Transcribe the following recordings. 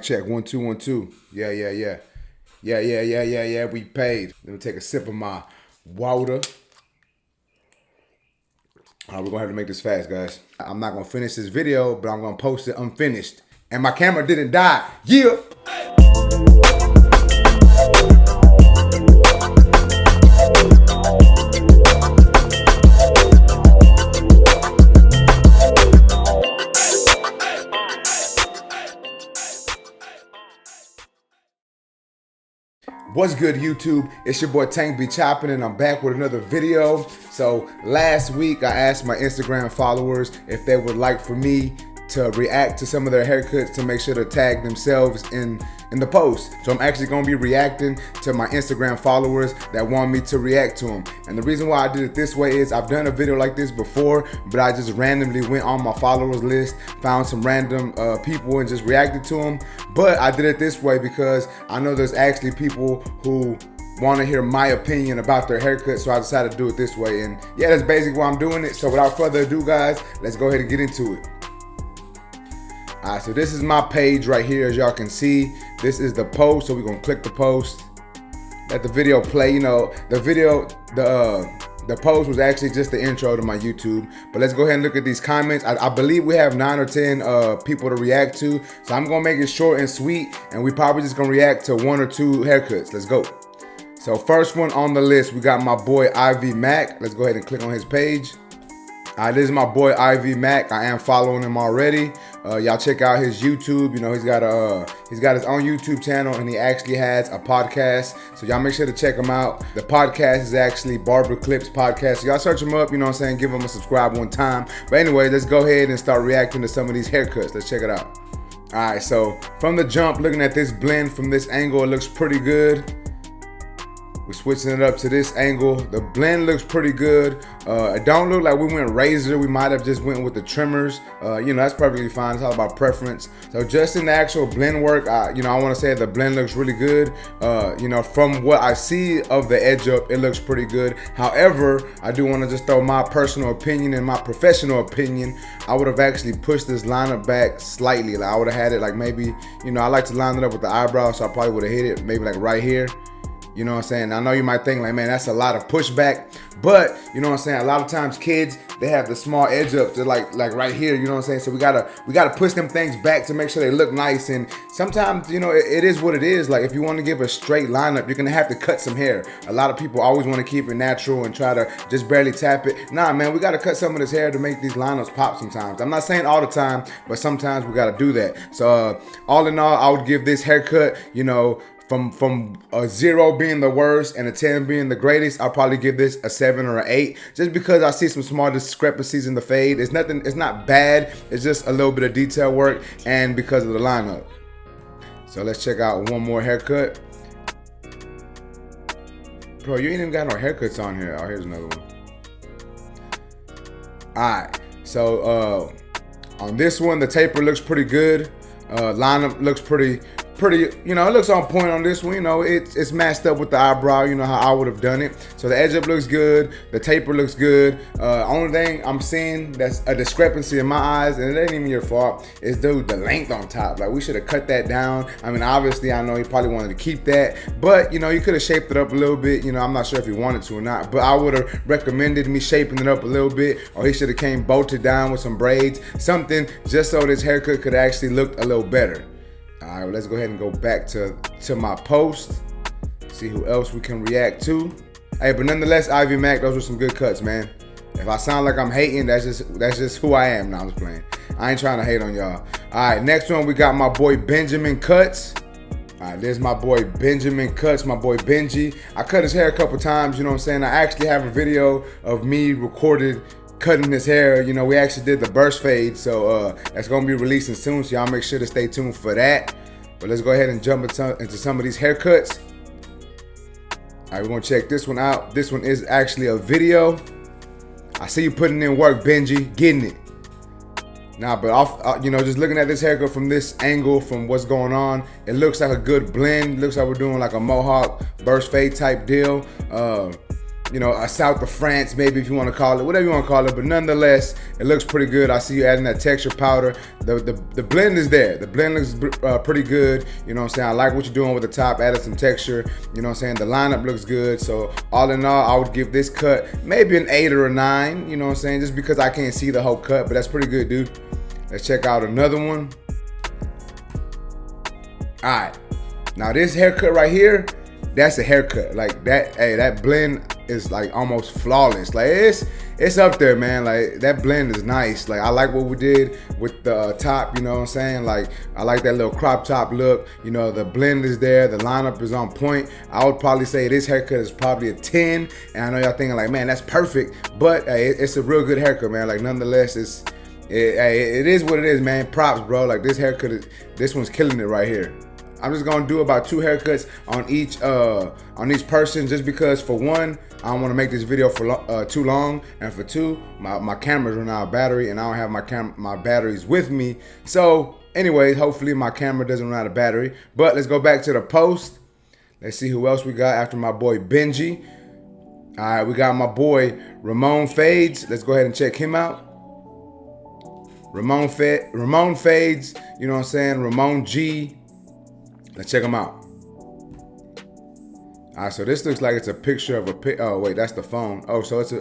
Check 1 2 1 2. Yeah. We paid. Let me take a sip of my water. All right, we're gonna have to make this fast, guys. I'm not gonna finish this video, but I'm gonna post it unfinished. And my camera didn't die. Yeah. What's good, YouTube? It's your boy Tank Be Chopping, and I'm back with another video. So last week I asked my Instagram followers if they would like for me to react to some of their haircuts to make sure to tag themselves in the post. So I'm actually gonna be reacting to my Instagram followers that want me to react to them. And the reason why I did it this way is I've done a video like this before, but I just randomly went on my followers list, found some random people and just reacted to them. But I did it this way because I know there's actually people who want to hear my opinion about their haircut, so I decided to do it this way. And yeah, that's basically why I'm doing it. So without further ado, guys, let's go ahead and get into it. All right, so this is my page right here. As y'all can see, this is the post. So we're gonna click the post, let the video play. You know, the post was actually just the intro to my YouTube. But let's go ahead and look at these comments. I believe we have 9 or 10 people to react to. So I'm gonna make it short and sweet, and we probably just gonna react to 1 or 2 haircuts. Let's go. So first one on the list, we got my boy Ivy Mac. Let's go ahead and click on his page. This is my boy Ivy Mac. I am following him already. Y'all check out his YouTube. You know, he's got his own YouTube channel, and he actually has a podcast. So y'all make sure to check him out. The podcast is actually Barber Clips Podcast. So y'all search him up, you know what I'm saying? Give him a subscribe one time. But anyway, let's go ahead and start reacting to some of these haircuts. Let's check it out. All right, so from the jump, looking at this blend from this angle, it looks pretty good. We're switching it up to this angle. The blend looks pretty good. It don't look like we went razor. We might have just went with the trimmers. You know, that's perfectly fine. It's all about preference. So just in the actual blend work, you know, I want to say the blend looks really good. You know, from what I see of the edge up, it looks pretty good. However, I do want to just throw my personal opinion and my professional opinion. I would have actually pushed this lineup back slightly. Like I would have had it like maybe, you know, I like to line it up with the eyebrow, so I probably would have hit it maybe like right here. You know what I'm saying? I know you might think like, man, that's a lot of pushback, but you know what I'm saying? A lot of times kids, they have the small edge ups. They're like right here, you know what I'm saying? So we gotta push them things back to make sure they look nice. And sometimes, you know, it is what it is. Like if you want to give a straight lineup, you're gonna have to cut some hair. A lot of people always want to keep it natural and try to just barely tap it. Nah, man, we gotta cut some of this hair to make these lineups pop sometimes. I'm not saying all the time, but sometimes we gotta do that. So all in all, I would give this haircut, you know, from a 0 being the worst and a 10 being the greatest, I'll probably give this a 7 or an 8, just because I see some small discrepancies in the fade. It's nothing, it's not bad, it's just a little bit of detail work and because of the lineup. So let's check out one more haircut. Bro, you ain't even got no haircuts on here. Oh, here's another one. Alright, so on this one, the taper looks pretty good. Lineup looks pretty, you know, it looks on point on this one. You know, it's matched up with the eyebrow, you know, how I would have done it. So the edge up looks good, the taper looks good. Only thing I'm seeing that's a discrepancy in my eyes, and it ain't even your fault, is dude, the length on top. Like we should have cut that down. I mean, obviously I know he probably wanted to keep that, but you know, you could have shaped it up a little bit. You know, I'm not sure if he wanted to or not, but I would have recommended me shaping it up a little bit, or he should have came bolted down with some braids, something, just so this haircut could actually look a little better. All right, well, let's go ahead and go back to my post, see who else we can react to. Hey, but nonetheless, Ivy Mac, those were some good cuts, man. If I sound like I'm hating, that's just who I am. Now I'm just playing. I ain't trying to hate on y'all. All right, next one, we got my boy Benjamin Cuts. All right, there's my boy Benjamin Cuts, my boy Benji. I cut his hair a couple times, you know what I'm saying? I actually have a video of me recorded cutting his hair. You know, we actually did the burst fade, so that's gonna be releasing soon, so y'all make sure to stay tuned for that. But let's go ahead and jump into some of these haircuts. All right, we're gonna check this one out. This one is actually a video. I see you putting in work, Benji, getting it. Nah, but off, you know, just looking at this haircut from this angle, from what's going on, it looks like a good blend. Looks like we're doing like a mohawk burst fade type deal. a South of France, maybe, if you want to call it, whatever you want to call it. But nonetheless, it looks pretty good. I see you adding that texture powder. The blend is there. The blend looks pretty good. You know what I'm saying? I like what you're doing with the top, added some texture. You know what I'm saying? The lineup looks good. So all in all, I would give this cut maybe an 8 or a 9. You know what I'm saying? Just because I can't see the whole cut, but that's pretty good, dude. Let's check out another one. All right. Now this haircut right here, that's a haircut. Like that, hey, that blend is like almost flawless. Like it's up there, man. Like that blend is nice. Like I like what we did with the top, you know what I'm saying? Like I like that little crop top look. You know, the blend is there, the lineup is on point. I would probably say this haircut is probably a 10. And I know y'all thinking like, man, that's perfect. But hey, it's a real good haircut, man. Like nonetheless, it is what it is, man. Props, bro. Like this haircut, this one's killing it right here. I'm just gonna do about 2 haircuts on each person, just because for one, I don't want to make this video for too long, and for two, my camera's run out of battery, and I don't have my batteries with me. So, anyways, hopefully my camera doesn't run out of battery. But let's go back to the post. Let's see who else we got after my boy Benji. All right, we got my boy Ramon Fades. Let's go ahead and check him out. Ramon Fades. You know what I'm saying? Ramon G. Let's check them out. All right, so this looks like it's a picture of oh wait, that's the phone. Oh, so it's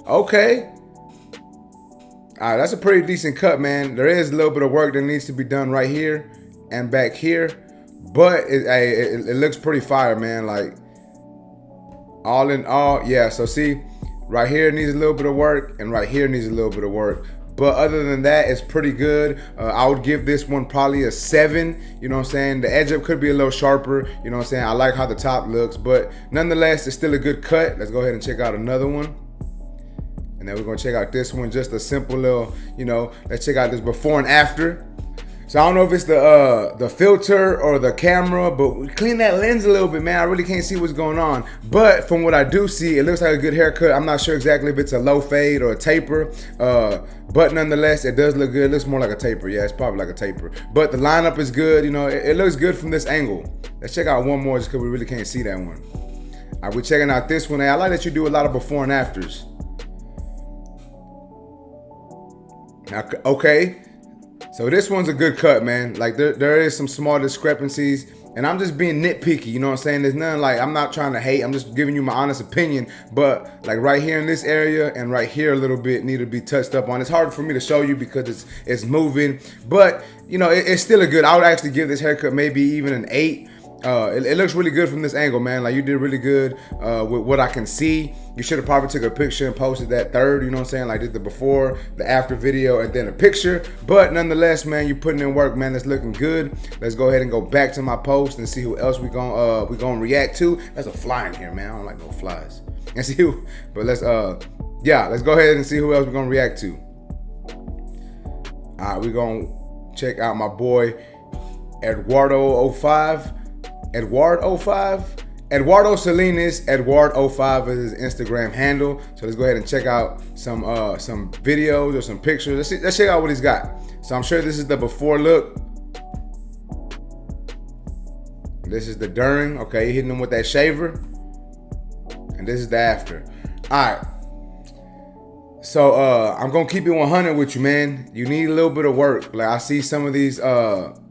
okay. All right, that's a pretty decent cut, man. There is a little bit of work that needs to be done right here and back here, but it looks pretty fire, man. Like all in all, yeah. So see, right here needs a little bit of work, and right here needs a little bit of work. But other than that, it's pretty good. I would give this one probably a 7. You know what I'm saying? The edge up could be a little sharper. You know what I'm saying? I like how the top looks. But nonetheless, it's still a good cut. Let's go ahead and check out another one. And then we're going to check out this one. Just a simple little, let's check out this before and after. So I don't know if it's the filter or the camera, but we clean that lens a little bit, man. I really can't see what's going on. But from what I do see, it looks like a good haircut. I'm not sure exactly if it's a low fade or a taper. But nonetheless, it does look good. It looks more like a taper. Yeah, it's probably like a taper. But the lineup is good. It looks good from this angle. Let's check out one more just because we really can't see that one. All right, we're checking out this one. Hey, I like that you do a lot of before and afters. Okay. So this one's a good cut, man. Like there is some small discrepancies, and I'm just being nitpicky, you know what I'm saying? There's nothing like, I'm not trying to hate, I'm just giving you my honest opinion. But like right here in this area and right here a little bit need to be touched up on. It's hard for me to show you because it's moving, but it's still a good. I would actually give this haircut maybe even an 8. It looks really good from this angle, man. Like you did really good with what I can see. You should have probably took a picture and posted that third, you know what I'm saying? Like did the before, the after video, and then a picture. But nonetheless, man, you putting in work, man. It's looking good. Let's go ahead and go back to my post and see who else we gonna react to. There's a fly in here, man. I don't like no flies. And see who, but let's go ahead and see who else we're gonna react to. All right, we're gonna check out my boy Eduardo05. Eduardo Salinas. Eduardo05 is his Instagram handle. So let's go ahead and check out some videos or some pictures. Let's check out what he's got. So I'm sure this is the before look. This is the during. Okay, hitting him with that shaver. And this is the after. All right. So I'm gonna keep it 100 with you, man. You need a little bit of work. Like I see some of these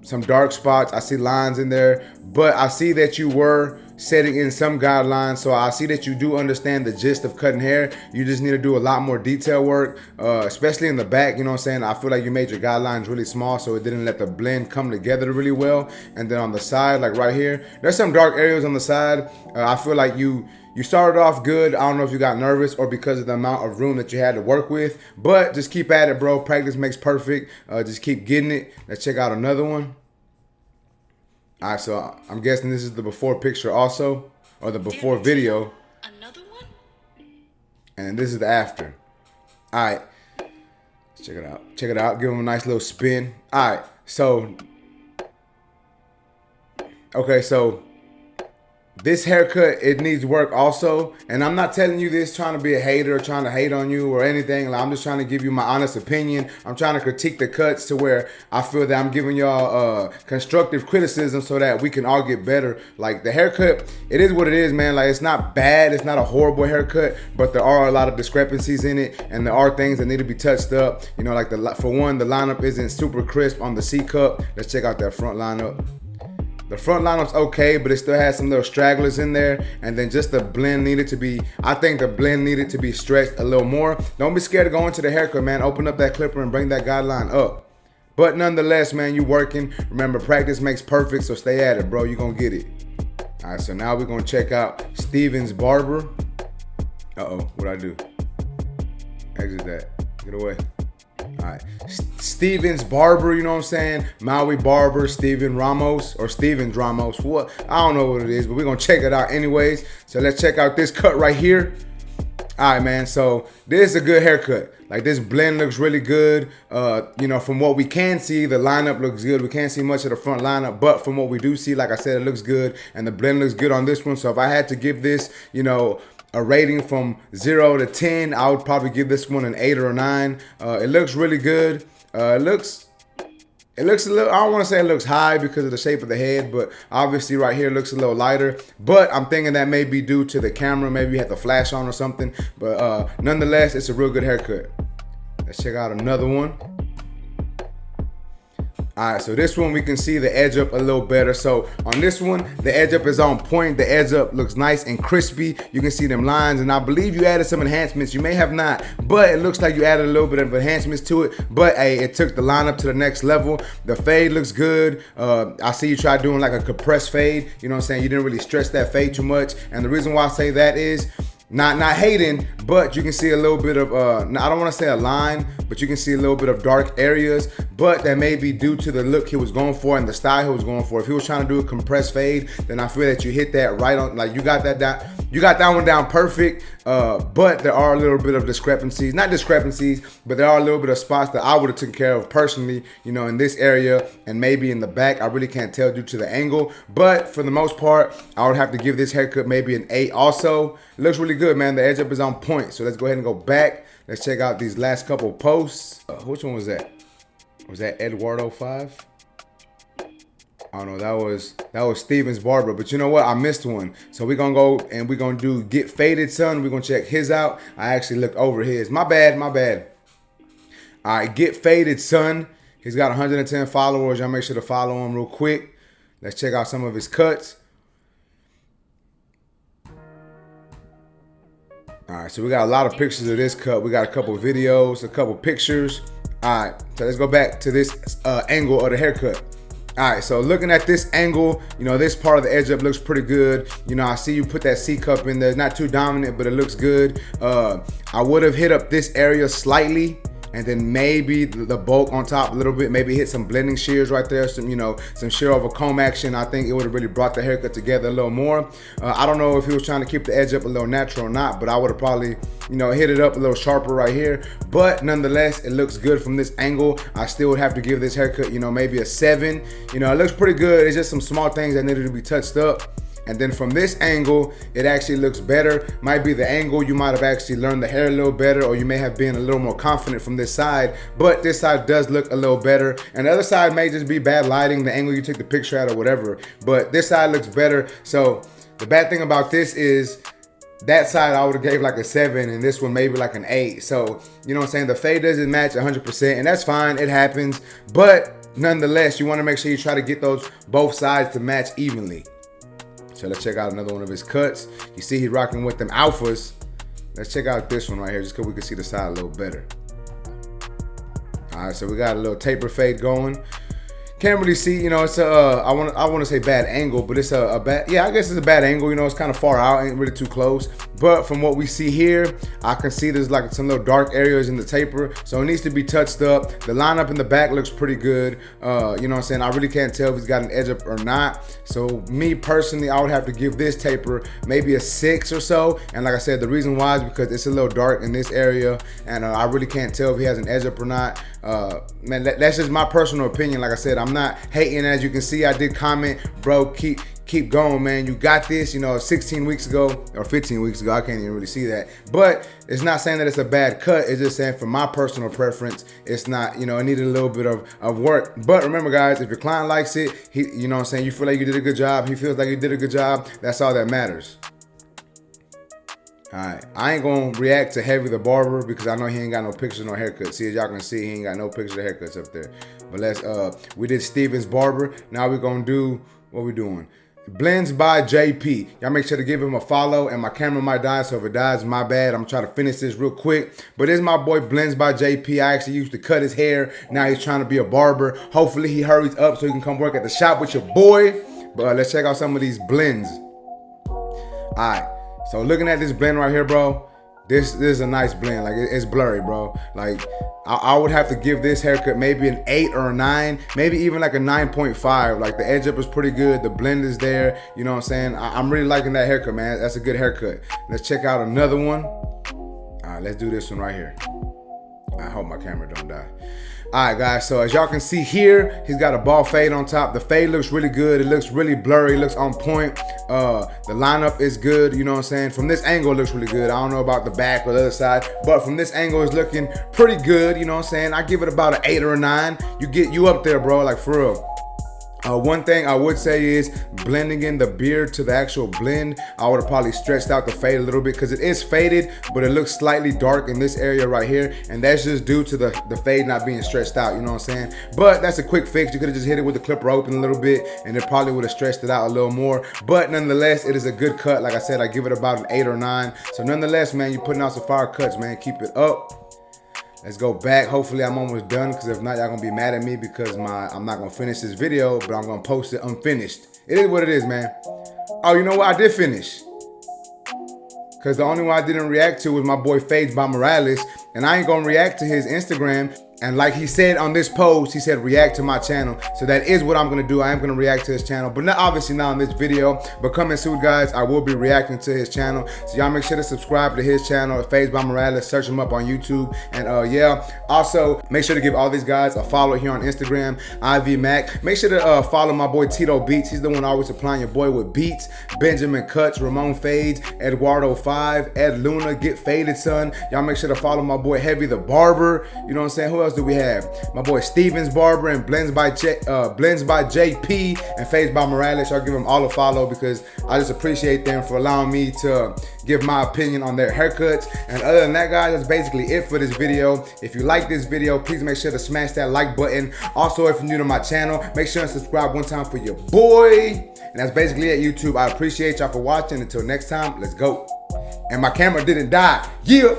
some dark spots. I see lines in there, but I see that you were setting in some guidelines. So I see that you do understand the gist of cutting hair. You just need to do a lot more detail work, especially in the back. You know what I'm saying? I feel like you made your guidelines really small, so it didn't let the blend come together really well. And then on the side, like right here, there's some dark areas on the side. I feel like you started off good. I don't know if you got nervous or because of the amount of room that you had to work with, but just keep at it, bro. Practice makes perfect. Just keep getting it. Let's check out another one. All right, so I'm guessing this is the before picture also, or the before video. Another one? And this is the after. All right, let's check it out. Check it out. Give him a nice little spin. All right, so, okay, so This haircut, it needs work also. And I'm not telling you this trying to be a hater or trying to hate on you or anything. Like, I'm just trying to give you my honest opinion. I'm trying to critique the cuts to where I feel that I'm giving y'all constructive criticism so that we can all get better. Like, the haircut, it is what it is, man. Like, it's not bad. It's not a horrible haircut, but there are a lot of discrepancies in it, and there are things that need to be touched up. You know, like, for one, the lineup isn't super crisp on the C cup. Let's check out that front lineup. The front lineup's okay, but it still has some little stragglers in there. And then just the blend needed to be, I think the blend needed to be stretched a little more. Don't be scared to go into the haircut, man. Open up that clipper and bring that guideline up. But nonetheless, man, you working. Remember, practice makes perfect, so stay at it, bro. You're going to get it. All right, so now we're going to check out Steven's Barber. Uh-oh, what'd I do? Exit that. Get away. All right, Steven's Barber, you know what I'm saying? Maui Barber, Steven Ramos, or Steven Ramos. What? I don't know what it is, but we're going to check it out anyways. So let's check out this cut right here. All right, man. So this is a good haircut. Like, this blend looks really good. You know, from what we can see, the lineup looks good. We can't see much of the front lineup, but from what we do see, like I said, it looks good. And the blend looks good on this one. So if I had to give this, you know, a rating from 0 to 10, I would probably give this one an 8 or a 9. It looks really good. It looks a little, I don't want to say it looks high because of the shape of the head, but obviously right here it looks a little lighter. But I'm thinking that may be due to the camera. Maybe you had the flash on or something. But nonetheless, it's a real good haircut. Let's check out another one. All right, so this one we can see the edge up a little better. So on this one, the edge up is on point. The edge up looks nice and crispy. You can see them lines, and I believe you added some enhancements. You may have not, but it looks like you added a little bit of enhancements to it. But hey, it took the lineup to the next level. The fade looks good. I see you try doing like a compressed fade. You know what I'm saying? You didn't really stretch that fade too much. And the reason why I say that is, not hating, but you can see a little bit of, I don't want to say a line, but you can see a little bit of dark areas, but that may be due to the look he was going for and the style he was going for. If he was trying to do a compressed fade, then I feel that you hit that right on, like you got that down, you got that one down perfect, but there are a little bit of discrepancies, not discrepancies, but there are a little bit of spots that I would have taken care of personally, you know, in this area and maybe in the back. I really can't tell due to the angle, but for the most part, I would have to give this haircut maybe an 8 also. It looks really good, man. The edge up is on point. So let's go ahead and go back. Let's check out these last couple posts. Which one was that? Was that Eduardo 5? I don't know. That was Steven's Barber. But you know what? I missed one. So we're gonna go and we're gonna do Get Faded Son. We're gonna check his out. I actually looked over his. My bad. All right, Get Faded Son. He's got 110 followers. Y'all make sure to follow him real quick. Let's check out some of his cuts. All right, so we got a lot of pictures of this cut. We got a couple videos, a couple pictures. All right, so let's go back to this angle of the haircut. All right, so looking at this angle, you know, this part of the edge up looks pretty good. You know, I see you put that C cup in there. It's not too dominant, but it looks good. I would have hit up this area slightly, and then maybe the bulk on top a little bit, maybe hit some blending shears right there, some, you know, some shear over comb action. I think it would have really brought the haircut together a little more. I don't know if he was trying to keep the edge up a little natural or not, but I would have probably, you know, hit it up a little sharper right here. But nonetheless, it looks good from this angle. I still would have to give this haircut, you know, maybe a 7. You know, it looks pretty good. It's just some small things that needed to be touched up. And then from this angle, it actually looks better. Might be the angle, you might have actually learned the hair a little better, or you may have been a little more confident from this side, but this side does look a little better. And the other side may just be bad lighting, the angle you took the picture at or whatever, but this side looks better. So the bad thing about this is that side I would have gave like a 7, and this one maybe like an 8. So, you know what I'm saying? The fade doesn't match 100%, and that's fine, it happens. But nonetheless, you wanna make sure you try to get those both sides to match evenly. So let's check out another one of his cuts. You see he's rocking with them alphas. Let's check out this one right here just because we can see the side a little better. All right, so we got a little taper fade going. Can't really see, you know, it's I want to say bad angle, but it's a bad, yeah, I guess it's a bad angle, you know, it's kind of far out, ain't really too close. But from what we see here, I can see there's like some little dark areas in the taper, so it needs to be touched up. The lineup in the back looks pretty good. You know what I'm saying? I really can't tell if he's got an edge up or not. So me personally, I would have to give this taper maybe a 6 or so. And like I said, the reason why is because it's a little dark in this area, and I really can't tell if he has an edge up or not. Man, that's just my personal opinion. Like I said, I'm not hating. As you can see, I did comment, bro, keep keep going, man. You got this. You know, 16 weeks ago or 15 weeks ago, I can't even really see that. But it's not saying that it's a bad cut. It's just saying, for my personal preference, it's not, you know, it needed a little bit of work. But remember, guys, if your client likes it, you know what I'm saying, you feel like you did a good job, he feels like you did a good job, that's all that matters. All right, I ain't gonna react to Heavy the Barber because I know he ain't got no pictures, no haircuts. See, as y'all can see, he ain't got no pictures of haircuts up there. But we did Steven's Barber. Now we're gonna do, what we doing? Blends by JP. Y'all make sure to give him a follow, and my camera might die, so if it dies, my bad. I'm trying to finish this real quick. But this is my boy Blends by JP. I actually used to cut his hair. Now he's trying to be a barber. Hopefully he hurries up so he can come work at the shop with your boy. But let's check out some of these blends. All right. So looking at this blend right here, bro, this is a nice blend. Like, it's blurry, bro. Like, I would have to give this haircut maybe an 8 or a 9, maybe even like a 9.5. Like, the edge up is pretty good. The blend is there. You know what I'm saying? I'm really liking that haircut, man. That's a good haircut. Let's check out another one. All right, let's do this one right here. I hope my camera don't die. All right, guys, so as y'all can see here, he's got a ball fade on top. The fade looks really good. It looks really blurry. It looks on point. The lineup is good, you know what I'm saying? From this angle, it looks really good. I don't know about the back or the other side, but from this angle, it's looking pretty good, you know what I'm saying? I give it about an 8 or a 9. You up there, bro, like, for real. One thing I would say is blending in the beard to the actual blend, I would have probably stretched out the fade a little bit because it is faded, but it looks slightly dark in this area right here, and that's just due to the fade not being stretched out, you know what I'm saying? But that's a quick fix. You could have just hit it with the clipper open a little bit, and it probably would have stretched it out a little more. But nonetheless, it is a good cut. Like I said, I give it about an 8 or 9. So nonetheless, man, you're putting out some fire cuts, man. Keep it up. Let's go back. Hopefully I'm almost done, because if not, y'all gonna be mad at me because I'm not gonna finish this video, but I'm gonna post it unfinished. It is what it is, man. Oh, you know what? I did finish. Because the only one I didn't react to was my boy Fades by Morales, and I ain't gonna react to his Instagram. And like he said on this post, he said react to my channel. So that is what I'm gonna do. I am gonna react to his channel, but not obviously not on this video. But coming soon, guys, I will be reacting to his channel. So y'all make sure to subscribe to his channel, Fades by Morales. Search him up on YouTube. And yeah, also make sure to give all these guys a follow here on Instagram, IV Mac. Make sure to follow my boy Tito Beats. He's the one always supplying your boy with beats. Benjamin Cuts, Ramon Fades, Eduardo 5, Ed Luna, Get Faded Son. Y'all make sure to follow my boy Heavy the Barber. You know what I'm saying? Who else do we have? My boy Steven's Barber and Blends by JP and Fades by Morales. Y'all give them all a follow because I just appreciate them for allowing me to give my opinion on their haircuts. And other than that, guys, that's basically it for this video. If you like this video, please make sure to smash that like button. Also, if you're new to my channel, make sure and subscribe one time for your boy. And that's basically it, YouTube. I appreciate y'all for watching. Until next time, let's go. And my camera didn't die. Yeah.